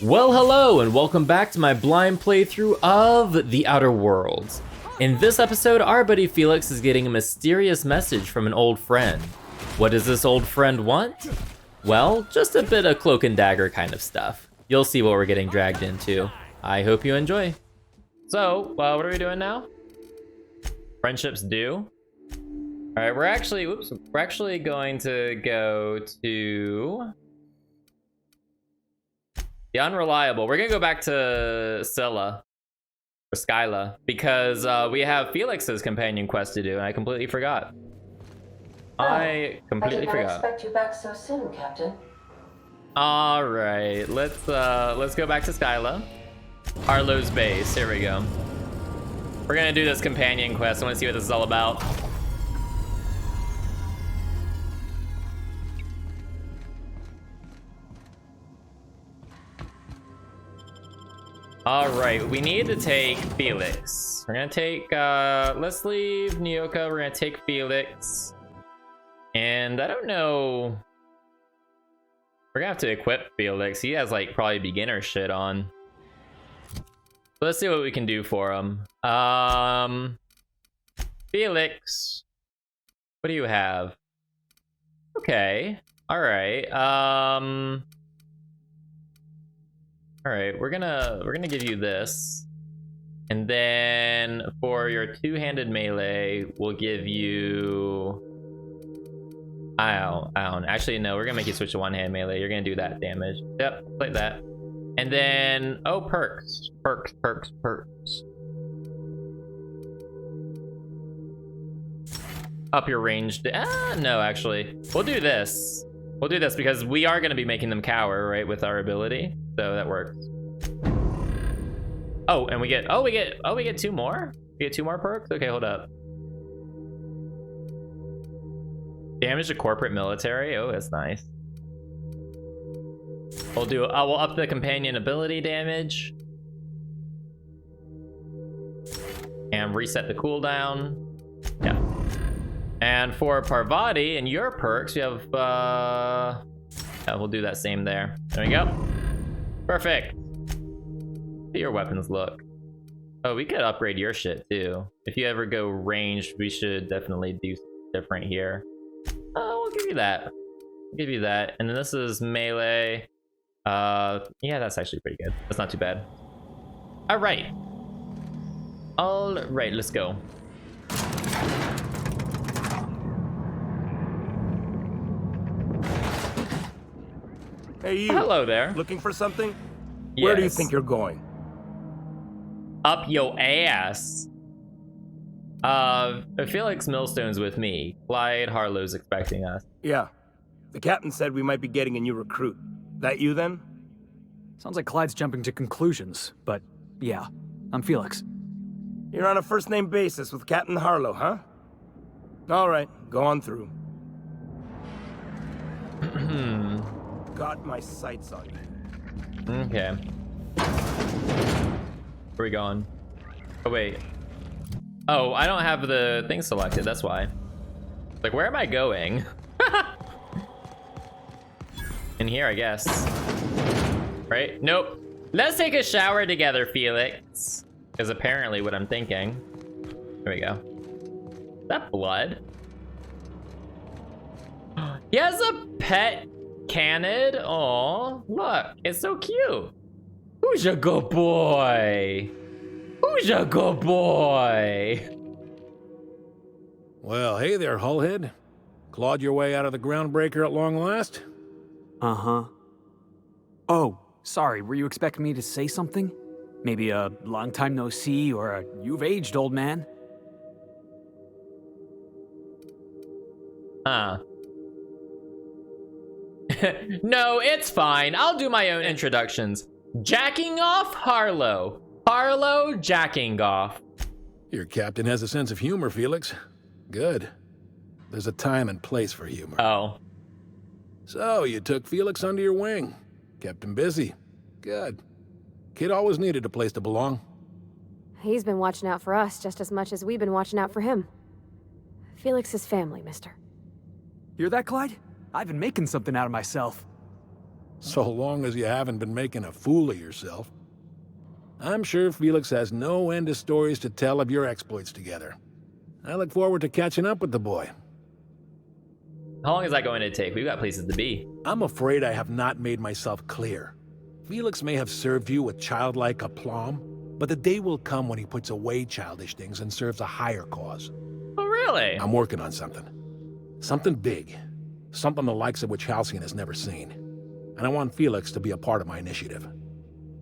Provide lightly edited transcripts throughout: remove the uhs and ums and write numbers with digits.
Well, hello, and welcome back to my blind playthrough of The Outer Worlds. In this episode, our buddy Felix is getting a mysterious message from an old friend. What does this old friend want? Well, just a bit of cloak and dagger kind of stuff. You'll see what we're getting dragged into. I hope you enjoy. So, what are we doing now? Friendships due. All right, we're actually going to go to the Unreliable. We're gonna go back to Scylla, or Skyla, because we have Felix's companion quest to do, and I completely forgot. I completely forgot. I did not expect you back so soon, Captain. All right, let's go back to Skyla, Harlow's base. Here we go. We're gonna do this companion quest. I want to see what this is all about. All right, we need to take Felix. We're gonna take, let's leave Nyoka. We're gonna take Felix. And I don't know. We're gonna have to equip Felix. He has like probably beginner shit on. Let's see what we can do for him. Felix, what do you have? Okay, all right. All right, we're gonna give you this, and then for your two-handed melee, we'll give you. I don't. Actually, no. We're gonna make you switch to one-hand melee. You're gonna do that damage. Yep, like that. And then perks. Up your range. No, actually, we'll do this. We'll do this because we are gonna be making them cower, right, with our ability. So that works. Oh, and we get two more? We get two more perks? Okay, hold up. Damage to corporate military. Oh, that's nice. We'll up the companion ability damage. And reset the cooldown. Yeah. And for Parvati and your perks, you have yeah, we'll do that same there. There we go. Perfect. See your weapons look. Oh, we could upgrade your shit too. If you ever go ranged, we should definitely do something different here. We'll give you that. We'll give you that. And then this is melee. Yeah, that's actually pretty good. That's not too bad. All right. All right, let's go. Hey, you. Hello there. Looking for something? Yes. Where do you think you're going? Up your ass. Felix Millstone's with me. Clyde Harlow's expecting us. Yeah. The captain said we might be getting a new recruit. That you then? Sounds like Clyde's jumping to conclusions, but yeah, I'm Felix. You're on a first-name basis with Captain Harlow, huh? All right, go on through. Got my sights on you. Okay. Where are we going? Oh, wait. Oh, I don't have the thing selected, that's why. Like, where am I going? In here, I guess. Right? Nope. Let's take a shower together, Felix. Is apparently what I'm thinking. Here we go. Is that blood? He has a pet canid. Aw, look, it's so cute. Who's your good boy? Who's your good boy? Well, hey there, Hullhead. Clawed your way out of the groundbreaker at long last? Uh-huh. Oh, sorry, were you expecting me to say something? Maybe a long time no see or a you've aged, old man? No, it's fine. I'll do my own introductions. Jacking off Harlow. Harlow jacking off. Your captain has a sense of humor, Felix. Good. There's a time and place for humor. Oh. So, you took Felix under your wing. Kept him busy. Good. Kid always needed a place to belong. He's been watching out for us just as much as we've been watching out for him. Felix's family, mister. Hear that, Clyde? I've been making something out of myself. So long as you haven't been making a fool of yourself. I'm sure Felix has no end of stories to tell of your exploits together. I look forward to catching up with the boy. How long is that going to take? We've got places to be. I'm afraid I have not made myself clear. Felix may have served you with childlike aplomb, but the day will come when he puts away childish things and serves a higher cause. Oh, really? I'm working on something. Something big. Something the likes of which Halcyon has never seen. And I want Felix to be a part of my initiative.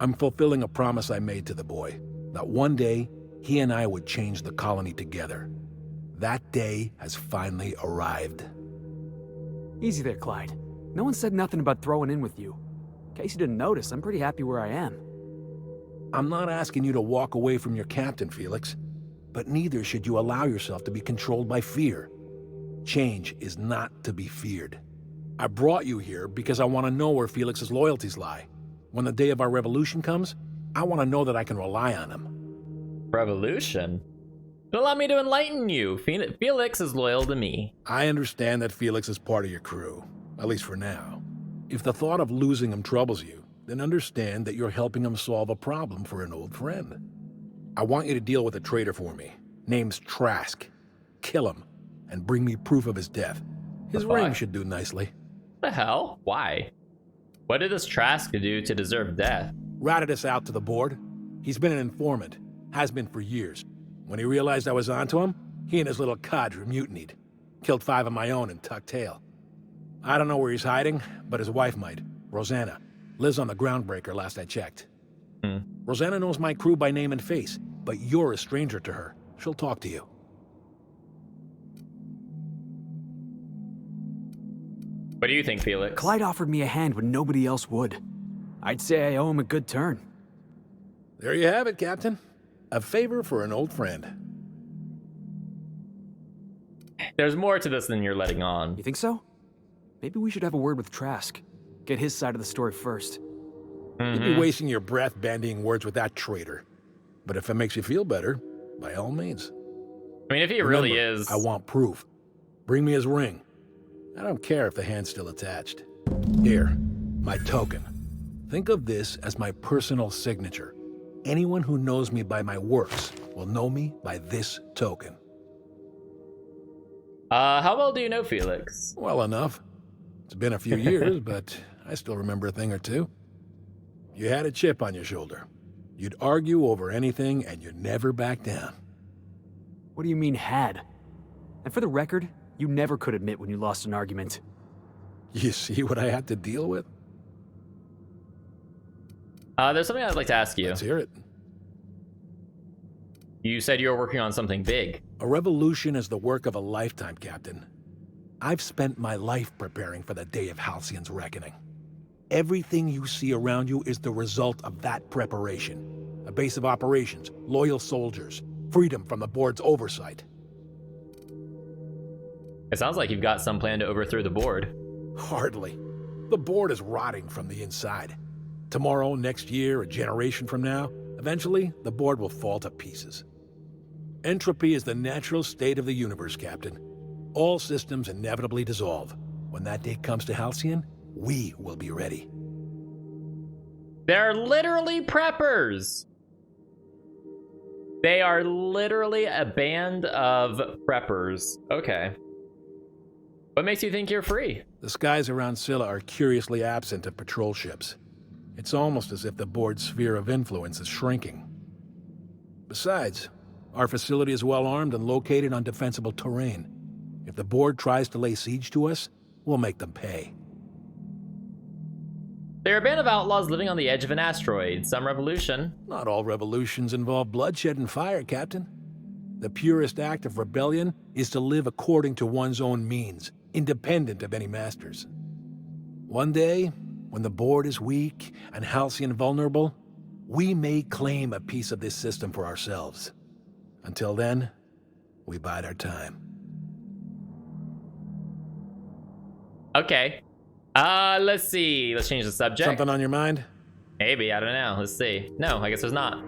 I'm fulfilling a promise I made to the boy, that one day, he and I would change the colony together. That day has finally arrived. Easy there, Clyde. No one said nothing about throwing in with you. In case you didn't notice, I'm pretty happy where I am. I'm not asking you to walk away from your captain, Felix, but neither should you allow yourself to be controlled by fear. Change is not to be feared. I brought you here because I want to know where Felix's loyalties lie. When the day of our revolution comes, I want to know that I can rely on him. Revolution? Allow me to enlighten you. Felix is loyal to me. I understand that Felix is part of your crew, at least for now. If the thought of losing him troubles you, then understand that you're helping him solve a problem for an old friend. I want you to deal with a traitor for me. Name's Trask. Kill him, and bring me proof of his death. His ring should do nicely. What the hell? Why? What did this Trask do to deserve death? Ratted us out to the board. He's been an informant. Has been for years. When he realized I was onto him, he and his little cadre mutinied. Killed 5 of my own and tucked tail. I don't know where he's hiding, but his wife might. Rosanna. Lives on the Groundbreaker last I checked. Rosanna knows my crew by name and face, but you're a stranger to her. She'll talk to you. What do you think, Felix? Clyde offered me a hand when nobody else would. I'd say I owe him a good turn. There you have it, Captain. A favor for an old friend. There's more to this than you're letting on. You think so? Maybe we should have a word with Trask. Get his side of the story first. You'd be wasting your breath bandying words with that traitor. But if it makes you feel better, by all means. I mean, if he Remember, really is... I want proof. Bring me his ring. I don't care if the hand's still attached. Here, my token. Think of this as my personal signature. Anyone who knows me by my works will know me by this token. How well do you know Felix? Well enough. It's been a few years, but I still remember a thing or two. You had a chip on your shoulder. You'd argue over anything, and you'd never back down. What do you mean, had? And for the record, you never could admit when you lost an argument. You see what I had to deal with? There's something I'd like to ask you. Let's hear it. You said you were working on something big. A revolution is the work of a lifetime, Captain. I've spent my life preparing for the day of Halcyon's reckoning. Everything you see around you is the result of that preparation. A base of operations, loyal soldiers, freedom from the board's oversight. It sounds like you've got some plan to overthrow the board. Hardly. The board is rotting from the inside. Tomorrow, next year, a generation from now, eventually, the board will fall to pieces. Entropy is the natural state of the universe, Captain. All systems inevitably dissolve. When that day comes to Halcyon, we will be ready. They're literally preppers. They are literally a band of preppers. Okay. What makes you think you're free? The skies around Scylla are curiously absent of patrol ships. It's almost as if the board's sphere of influence is shrinking. Besides, our facility is well armed and located on defensible terrain. If the board tries to lay siege to us, we'll make them pay. They're a band of outlaws living on the edge of an asteroid. Some revolution. Not all revolutions involve bloodshed and fire, Captain. The purest act of rebellion is to live according to one's own means, independent of any masters. One day, when the board is weak and Halcyon vulnerable, we may claim a piece of this system for ourselves. Until then, we bide our time. Okay. Let's see. Let's change the subject. Something on your mind? Maybe, I don't know. Let's see. No, I guess there's not.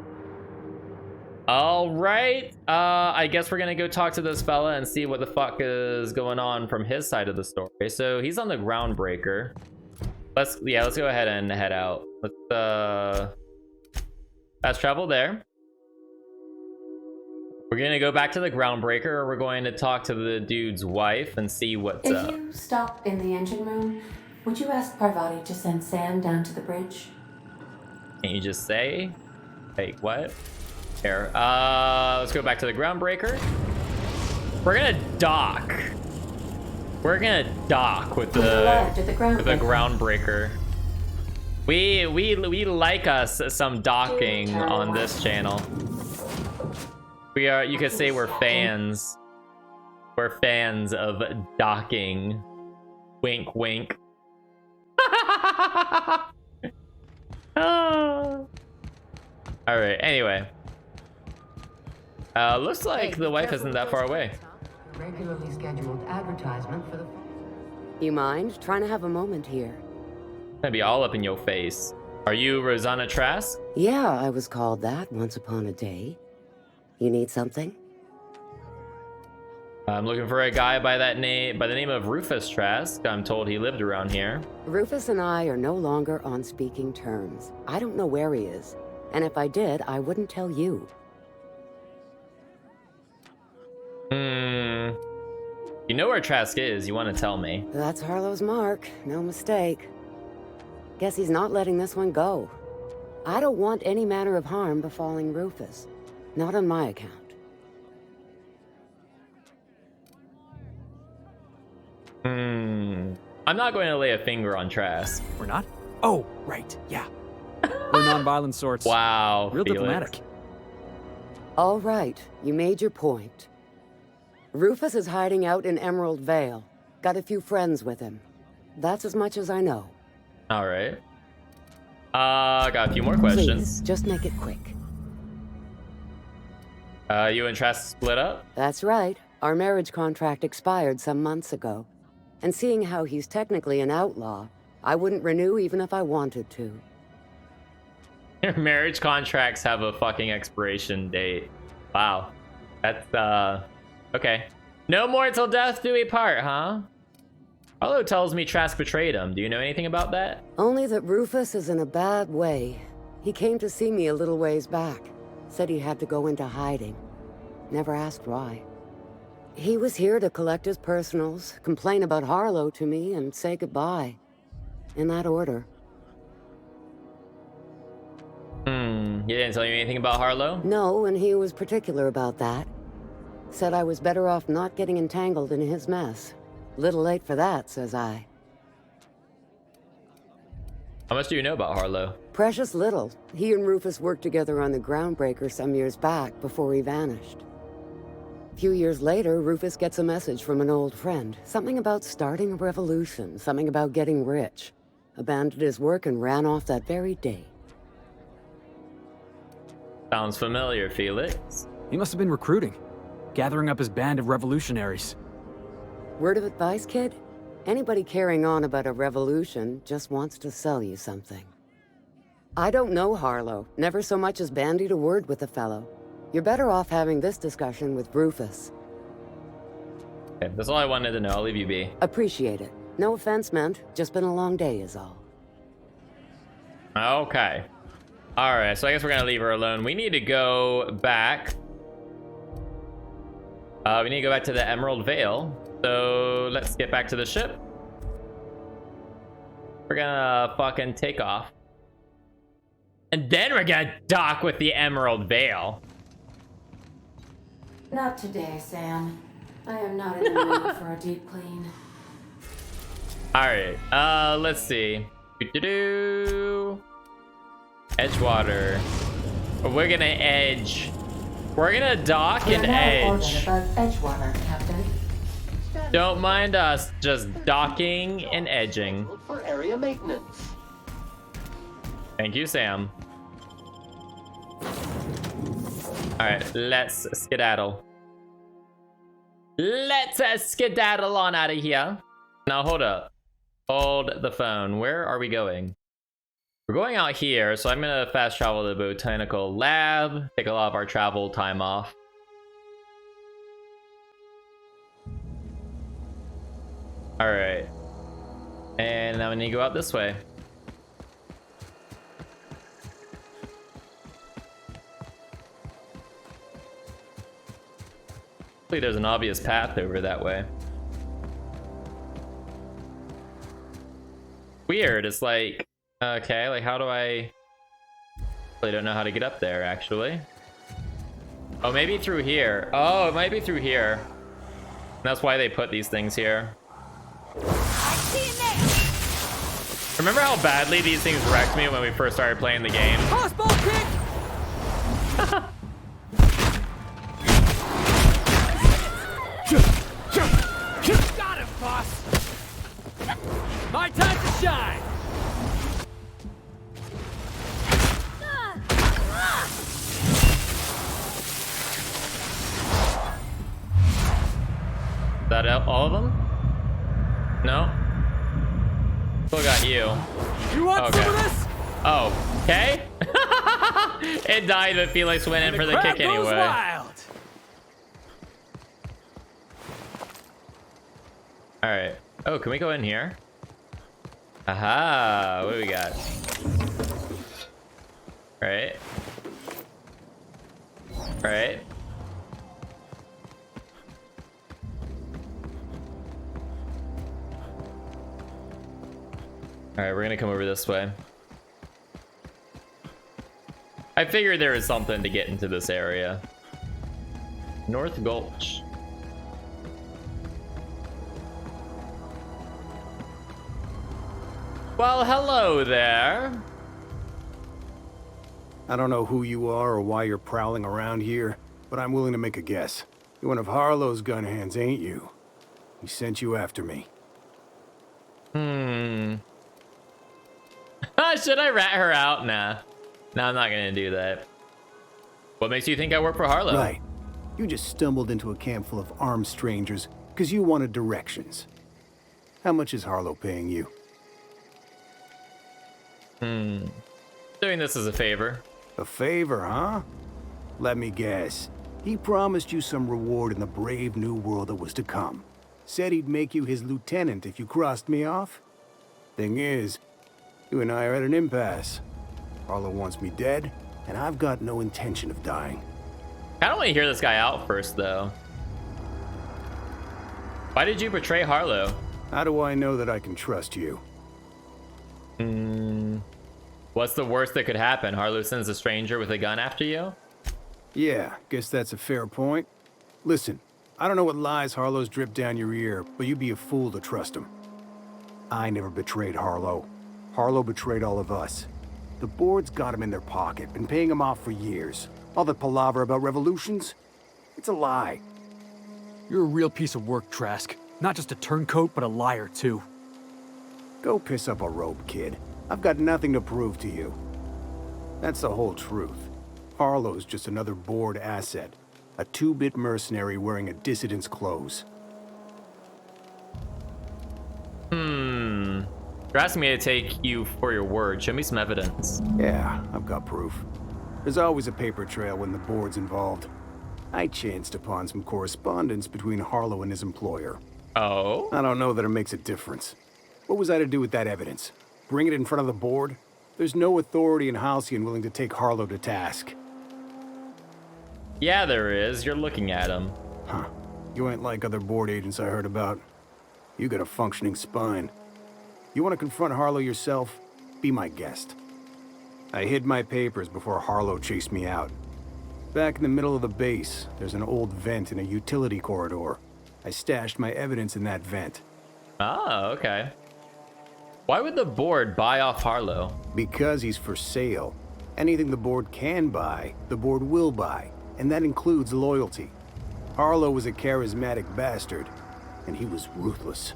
All right. I guess we're gonna go talk to this fella and see what the fuck is going on from his side of the story. So he's on the Groundbreaker. Let's go ahead and head out. Let's fast travel there. We're gonna go back to the groundbreaker, or we're going to talk to the dude's wife and see what's up. If you stop in the engine room, would you ask Parvati to send Sam down to the bridge? Can you just say? Wait, what? Here. Let's go back to the groundbreaker. We're gonna dock. We're gonna dock with the groundbreaker. We like us some docking on this channel. We are, you could say we're fans. We're fans of docking. Wink wink. Alright, anyway. Looks like the wife isn't that far away. Regularly scheduled advertisement for the... You mind trying to have a moment here? Gonna be all up in your face. Are you Rosanna Trask? Yeah, I was called that once upon a day. You need something? I'm looking for a guy by the name of Rufus Trask. I'm told he lived around here. Rufus and I are no longer on speaking terms. I don't know where he is. And if I did, I wouldn't tell you. You know where Trask is, you want to tell me. That's Harlow's mark, no mistake. Guess he's not letting this one go. I don't want any manner of harm befalling Rufus. Not on my account. I'm not going to lay a finger on Trask. We're not? Oh, right, yeah. We're non-violent sorts. Wow, Real Felix. diplomatic. All right, you made your point. Rufus is hiding out in Emerald Vale. Got a few friends with him. That's as much as I know. All right. Got a few more questions. Please, just make it quick. You and Trask split up? That's right. Our marriage contract expired some months ago. And seeing how he's technically an outlaw, I wouldn't renew even if I wanted to. Your marriage contracts have a fucking expiration date. Wow. That's, okay. No more till death do we part, huh? Harlow tells me Trask betrayed him. Do you know anything about that? Only that Rufus is in a bad way. He came to see me a little ways back. Said he had to go into hiding. Never asked why. He was here to collect his personals, complain about Harlow to me, and say goodbye. In that order. He didn't tell you anything about Harlow? No, and he was particular about that. Said I was better off not getting entangled in his mess. Little late for that, says I. How much do you know about Harlow? Precious little. He and Rufus worked together on the groundbreaker some years back before he vanished. A few years later, Rufus gets a message from an old friend. Something about starting a revolution, something about getting rich. Abandoned his work and ran off that very day. Sounds familiar, Felix. He must have been recruiting, gathering up his band of revolutionaries. Word of advice, kid? Anybody carrying on about a revolution just wants to sell you something. I don't know Harlow, never so much as bandied a word with the fellow. You're better off having this discussion with Rufus. Okay, that's all I wanted to know. I'll leave you be. Appreciate it. No offense meant, just been a long day is all. Okay. Alright, so I guess we're gonna leave her alone. We need to go back. We need to go back to the Emerald Vale. So let's get back to the ship. We're gonna fucking take off. And then we're gonna dock with the Emerald Vale. Not today, Sam. I am not in the mood for a deep clean. Alright, let's see. Doo-doo-doo. Edgewater. We're gonna edge. We're gonna dock and edge. Edgewater, Captain. Don't mind us just docking and edging. For area maintenance. Thank you, Sam. Alright, let's skedaddle. Let's skedaddle on out of here. Now, hold up. Hold the phone. Where are we going? We're going out here, so I'm gonna fast travel to the botanical lab, take a lot of our travel time off. Alright. And now we need to go out this way. Hopefully there's an obvious path over that way. Weird, it's like, okay, like how do I really don't know how to get up there actually. Oh, maybe through here. Oh, it might be through here. That's why they put these things here. Remember how badly these things wrecked me when we first started playing the game? Crossbow kick! Got him, boss! My time to shine! Is that all of them? No? Still got you. You want Okay. some of this? Oh, okay. It died, but Felix went in for the kick Crowd goes anyway. wild. All right. Oh, can we go in here? Aha, what do we got? Right. Right. All right, we're gonna come over this way. I figured there was something to get into this area. North Gulch. Well, hello there. I don't know who you are or why you're prowling around here, but I'm willing to make a guess. You're one of Harlow's gun hands, ain't you? He sent you after me. Should I rat her out? Nah. No, I'm not gonna do that. What makes you think I work for Harlow? Right. You just stumbled into a camp full of armed strangers because you wanted directions. How much is Harlow paying you? Doing this as a favor. A favor, huh? Let me guess. He promised you some reward in the brave new world that was to come. Said he'd make you his lieutenant if you crossed me off. Thing is, you and I are at an impasse. Harlow wants me dead, and I've got no intention of dying. I don't want to hear this guy out first, though. Why did you betray Harlow? How do I know that I can trust you? What's the worst that could happen? Harlow sends a stranger with a gun after you? Yeah, guess that's a fair point. Listen, I don't know what lies Harlow's dripped down your ear, but you'd be a fool to trust him. I never betrayed Harlow. Harlow betrayed all of us. The board's got him in their pocket, been paying him off for years. All that palaver about revolutions? It's a lie. You're a real piece of work, Trask. Not just a turncoat, but a liar, too. Go piss up a rope, kid. I've got nothing to prove to you. That's the whole truth. Harlow's just another board asset. A two-bit mercenary wearing a dissident's clothes. You're asking me to take you for your word. Show me some evidence. Yeah, I've got proof. There's always a paper trail when the board's involved. I chanced upon some correspondence between Harlow and his employer. Oh? I don't know that it makes a difference. What was I to do with that evidence? Bring it in front of the board? There's no authority in Halcyon willing to take Harlow to task. Yeah, there is. You're looking at him. Huh. You ain't like other board agents I heard about. You got a functioning spine. You want to confront Harlow yourself? Be my guest. I hid my papers before Harlow chased me out. Back in the middle of the base, there's an old vent in a utility corridor. I stashed my evidence in that vent. Oh, okay. Why would the board buy off Harlow? Because he's for sale. Anything the board can buy, the board will buy. And that includes loyalty. Harlow was a charismatic bastard, and he was ruthless.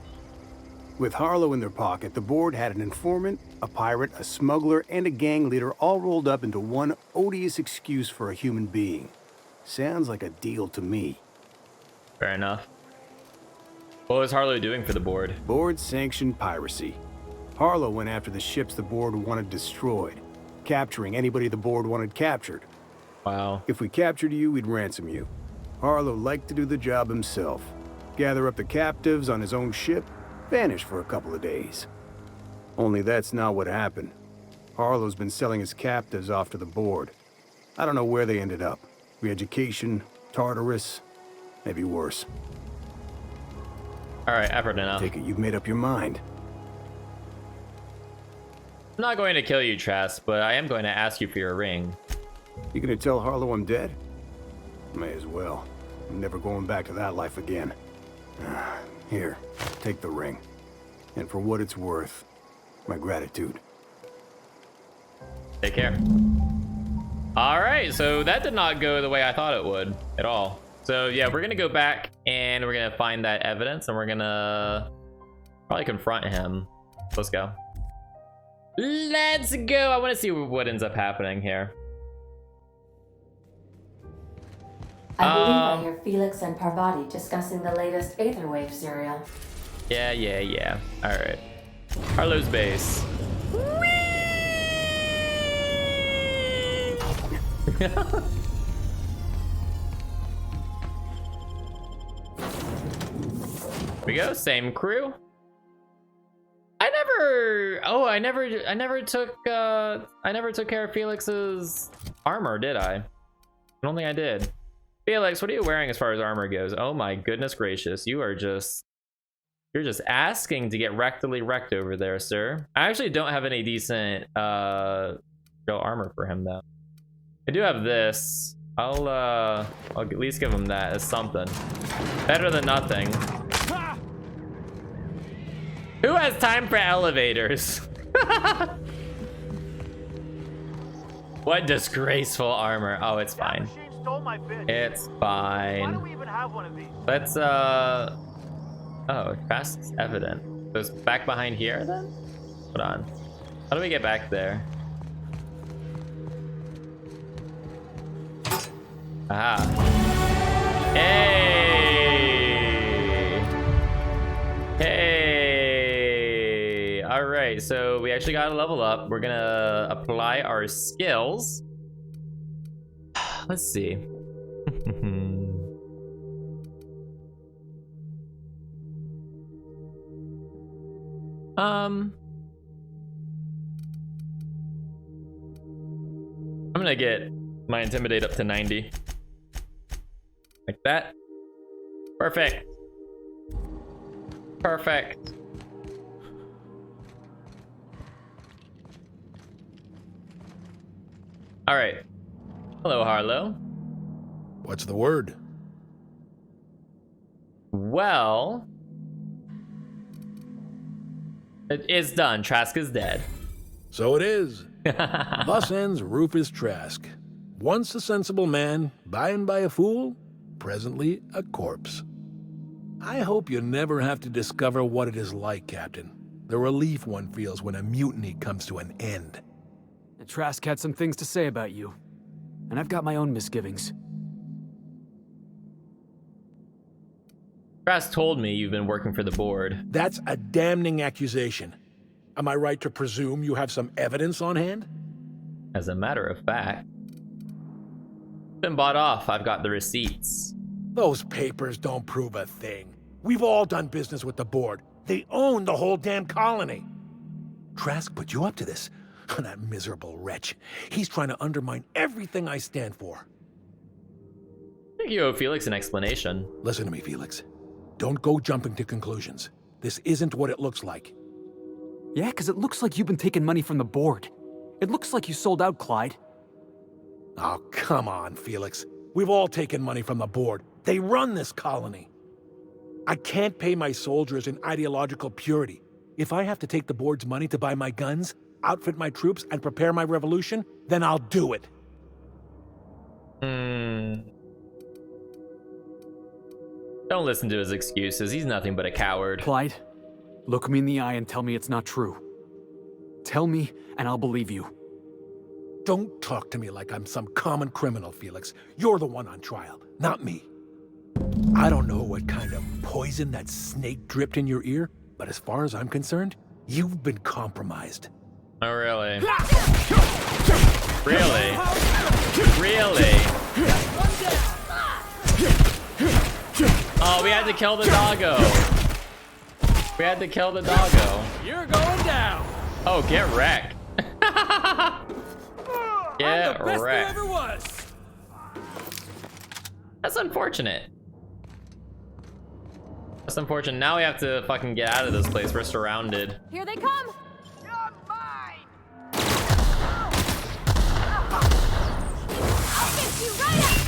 With Harlow in their pocket, the board had an informant, a pirate, a smuggler, and a gang leader all rolled up into one odious excuse for a human being. Sounds like a deal to me. Fair enough. What was Harlow doing for the board? Board-sanctioned piracy. Harlow went after the ships the board wanted destroyed, capturing anybody the board wanted captured. Wow. If we captured you, we'd ransom you. Harlow liked to do the job himself. Gather up the captives on his own ship, vanish for a couple of days. Only that's not what happened. Harlow's been selling his captives off to the board. I don't know where they ended up. Re-education, Tartarus. Maybe worse. All right, effort enough. Take it you've made up your mind. I'm not going to kill you, Trask, but I am going to ask you for your ring. You gonna tell Harlow I'm dead? May as well. I'm never going back to that life again. Here, take the ring. And for what it's worth, my gratitude. Take care. All right, so that did not go the way I thought it would at all. So yeah, we're gonna go back and we're gonna find that evidence and we're gonna probably confront him. Let's go. Let's go. I want to see what ends up happening here. I believe I hear Felix and Parvati discussing the latest Aetherwave serial. Yeah. All right. Harlow's base. Here we go. Same crew. I never took care of Felix's armor, did I? I don't think I did. Felix, what are you wearing as far as armor goes? Oh my goodness gracious, you're just asking to get rectally wrecked over there, sir. I actually don't have any decent real armor for him though. I do have this. I'll at least give him that as something. Better than nothing. Who has time for elevators? What disgraceful armor. Oh, it's fine. It's fine. Let's oh, Trask is evident. So it's back behind here then? Hold on. How do we get back there? Aha. Hey! Alright, so we actually got to level up. We're gonna apply our skills. Let's see. I'm gonna get my intimidate up to 90. Like that. Perfect. Perfect. All right. Hello, Harlow. What's the word? Well, it is done. Trask is dead. So it is. Thus ends Rufus Trask. Once a sensible man, by and by a fool, presently a corpse. I hope you never have to discover what it is like, Captain. The relief one feels when a mutiny comes to an end. Trask had some things to say about you, and I've got my own misgivings. Trask told me you've been working for the board. That's a damning accusation. Am I right to presume you have some evidence on hand? As a matter of fact, been bought off. I've got the receipts. Those papers don't prove a thing. We've all done business with the board. They own the whole damn colony. Trask put you up to this. That miserable wretch. He's trying to undermine everything I stand for. I think you owe Felix an explanation. Listen to me, Felix. Don't go jumping to conclusions. This isn't what it looks like. Yeah, because it looks like you've been taking money from the board. It looks like you sold out, Clyde. Oh, come on, Felix. We've all taken money from the board. They run this colony. I can't pay my soldiers in ideological purity. If I have to take the board's money to buy my guns, outfit my troops, and prepare my revolution, then I'll do it. Don't listen to his excuses. He's nothing but a coward. Clyde, look me in the eye and tell me it's not true. Tell me, and I'll believe you. Don't talk to me like I'm some common criminal, Felix. You're the one on trial, not me. I don't know what kind of poison that snake dripped in your ear, but as far as I'm concerned, you've been compromised. Oh, really? Really? Really? Oh, we had to kill the doggo. We had to kill the doggo. You're going down. Oh, get wrecked. Get I'm the best wrecked. there ever was. That's unfortunate. That's unfortunate. Now we have to fucking get out of this place. We're surrounded. Here they come! I'll get you right up!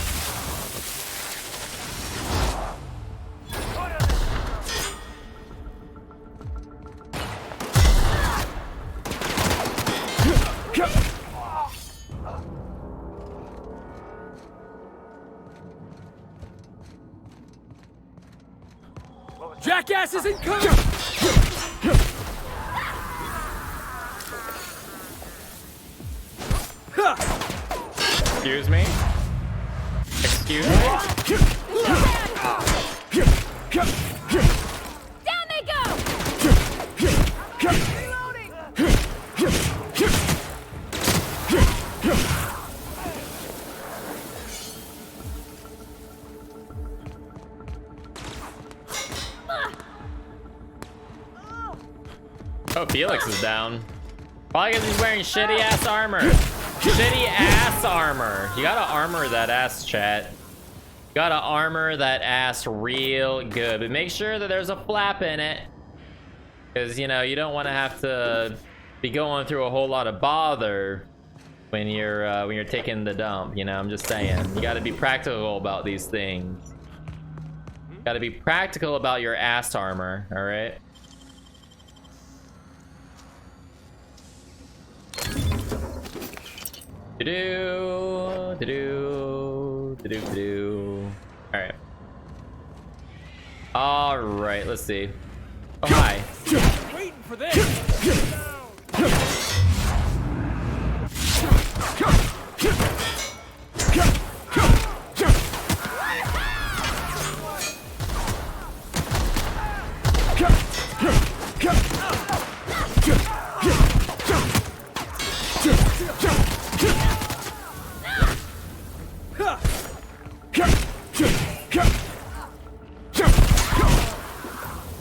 Jackasses incoming! Excuse me? Excuse me? Down they go! Oh, Felix is down. Probably because he's wearing shitty ass armor. Shitty ass armor. You gotta armor that ass, chat. You gotta armor that ass real good. But make sure that there's a flap in it. Because, you know, you don't want to have to be going through a whole lot of bother when you're taking the dump. You know, I'm just saying. You gotta be practical about these things. Gotta be practical about your ass armor, alright? Alright. Alright, let's see. Oh, hi. Waiting for this!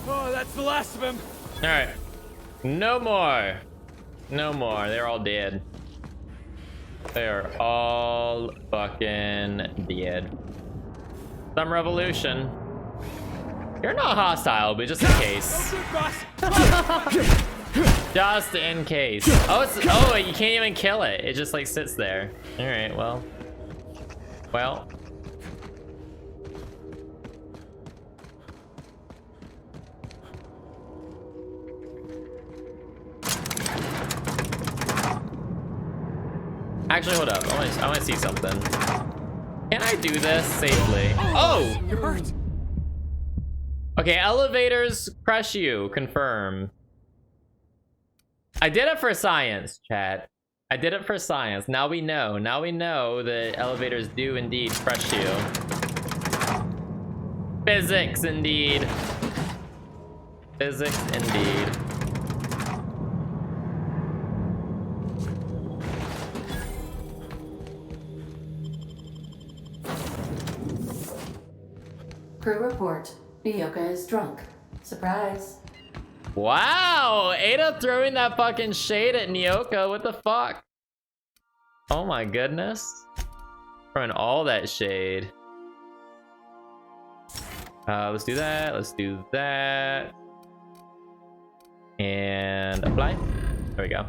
Oh, that's the last of him. Alright. No more. No more. They're all dead. They are all fucking dead. Some revolution. You're not hostile, but just in case. Just in case. Oh, you can't even kill it. It just like sits there. Alright, well. Well. Actually, hold up. I want to see something. Can I do this safely? Oh! You're hurt. Okay, elevators crush you. Confirm. I did it for science, chat. I did it for science. Now we know. Now we know that elevators do indeed crush you. Physics, indeed. Physics, indeed. Crew report. Nyoka is drunk. Surprise. Wow! Ada throwing that fucking shade at Nyoka. What the fuck? Oh my goodness. Throwing all that shade. Let's do that. Let's do that. And apply. There we go.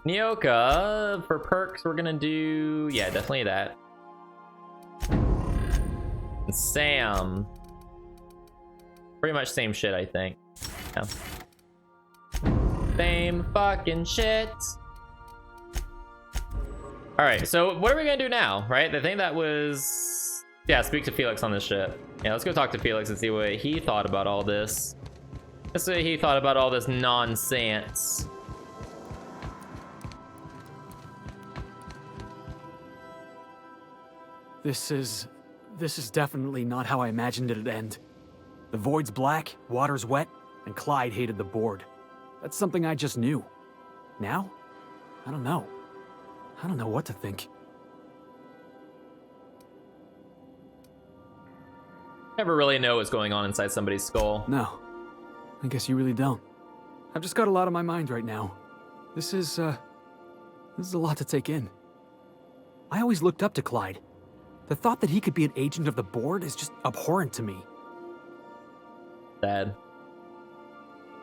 Nyoka, for perks, we're gonna do... yeah, definitely that. And Sam. Pretty much same shit, I think. Yeah. Same fucking shit. Alright, so what are we gonna do now, right? The thing that was... yeah, speak to Felix on this shit. Yeah, let's go talk to Felix and see what he thought about all this. Let's see what he thought about all this nonsense. This is definitely not how I imagined it'd end. The void's black, water's wet, and Clyde hated the board. That's something I just knew. Now? I don't know. I don't know what to think. Never really know what's going on inside somebody's skull. No. I guess you really don't. I've just got a lot on my mind right now. This is a lot to take in. I always looked up to Clyde. The thought that he could be an agent of the board is just abhorrent to me. Dad.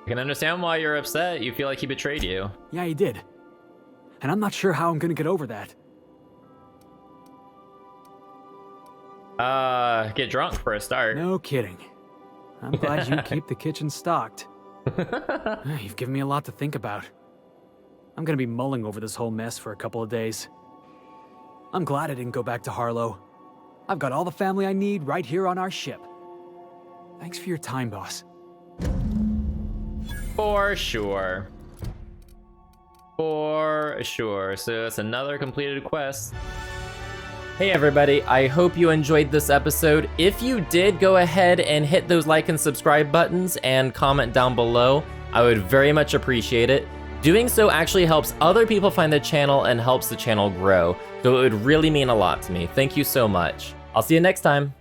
I can understand why you're upset. You feel like he betrayed you. Yeah, he did. And I'm not sure how I'm gonna get over that. Get drunk for a start. No kidding. I'm glad you keep the kitchen stocked. You've given me a lot to think about. I'm gonna be mulling over this whole mess for a couple of days. I'm glad I didn't go back to Harlow. I've got all the family I need right here on our ship. Thanks for your time, boss. For sure. For sure. So it's another completed quest. Hey everybody, I hope you enjoyed this episode. If you did, go ahead and hit those like and subscribe buttons and comment down below. I would very much appreciate it. Doing so actually helps other people find the channel and helps the channel grow. So it would really mean a lot to me. Thank you so much. I'll see you next time.